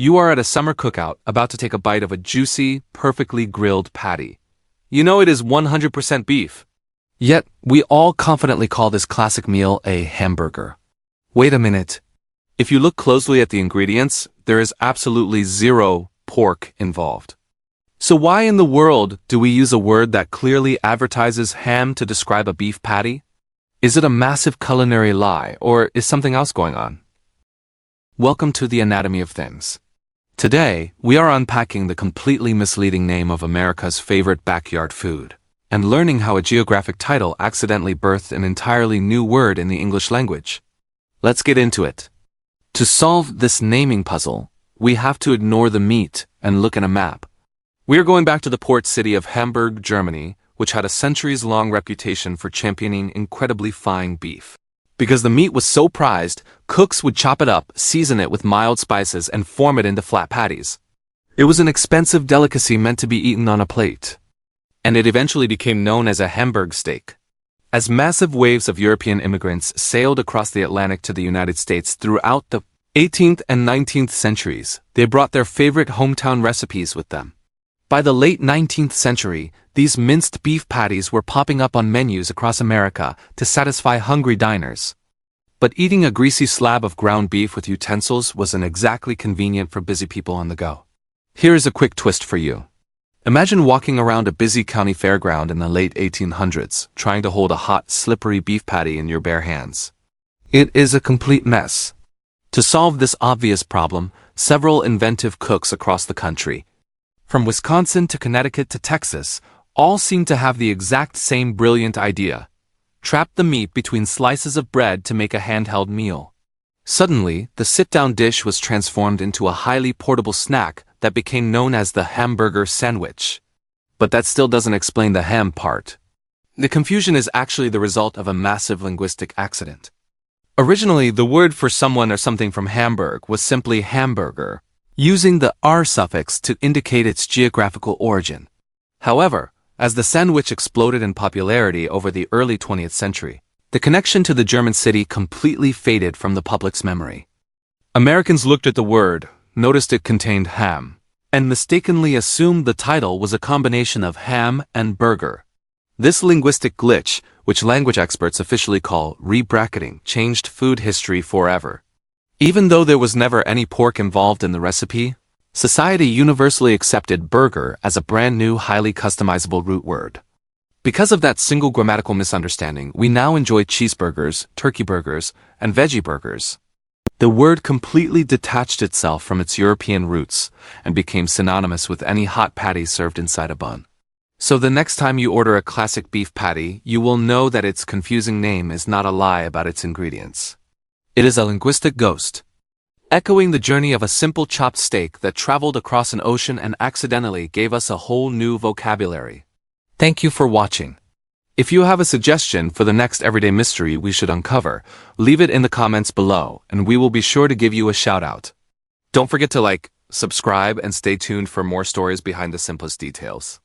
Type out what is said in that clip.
You are at a summer cookout, about to take a bite of a juicy, perfectly grilled patty. You know it is 100% beef. Yet, we all confidently call this classic meal a hamburger. Wait a minute. If you look closely at the ingredients, there is absolutely zero pork involved. So why in the world do we use a word that clearly advertises ham to describe a beef patty? Is it a massive culinary lie, or is something else going on? Welcome to the Anatomy of Things. Today, we are unpacking the completely misleading name of America's favorite backyard food, and learning how a geographic title accidentally birthed an entirely new word in the English language. Let's get into it. To solve this naming puzzle, we have to ignore the meat and look at a map. We are going back to the port city of Hamburg, Germany, which had a centuries-long reputation for championing incredibly fine beef. Because the meat was so prized, cooks would chop it up, season it with mild spices, and form it into flat patties. It was an expensive delicacy meant to be eaten on a plate. And it eventually became known as a Hamburg steak. As massive waves of European immigrants sailed across the Atlantic to the United States throughout the 18th and 19th centuries, they brought their favorite hometown recipes with them. By the late 19th century, these minced beef patties were popping up on menus across America to satisfy hungry diners. But eating a greasy slab of ground beef with utensils wasn't exactly convenient for busy people on the go. Here is a quick twist for you. Imagine walking around a busy county fairground in the late 1800s, trying to hold a hot, slippery beef patty in your bare hands. It is a complete mess. To solve this obvious problem, several inventive cooks across the country, from Wisconsin to Connecticut to Texas, all seem to have the exact same brilliant idea. Trap the meat between slices of bread to make a handheld meal. Suddenly, the sit-down dish was transformed into a highly portable snack that became known as the Hamburger sandwich. But that still doesn't explain the ham part. The confusion is actually the result of a massive linguistic accident. Originally, the word for someone or something from Hamburg was simply Hamburger, using the R suffix to indicate its geographical origin. However, as the sandwich exploded in popularity over the early 20th century, the connection to the German city completely faded from the public's memory. Americans looked at the word, noticed it contained ham, and mistakenly assumed the title was a combination of ham and burger. This linguistic glitch, which language experts officially call rebracketing, changed food history forever. Even though there was never any pork involved in the recipe, society universally accepted burger as a brand new, highly customizable root word. Because of that single grammatical misunderstanding, we now enjoy cheeseburgers, turkey burgers, and veggie burgers. The word completely detached itself from its European roots and became synonymous with any hot patty served inside a bun. So the next time you order a classic beef patty, you will know that its confusing name is not a lie about its ingredients. It is a linguistic ghost, echoing the journey of a simple chopped steak that traveled across an ocean and accidentally gave us a whole new vocabulary. Thank you for watching. If you have a suggestion for the next everyday mystery we should uncover, leave it in the comments below and we will be sure to give you a shout out. Don't forget to like, subscribe, and stay tuned for more stories behind the simplest details.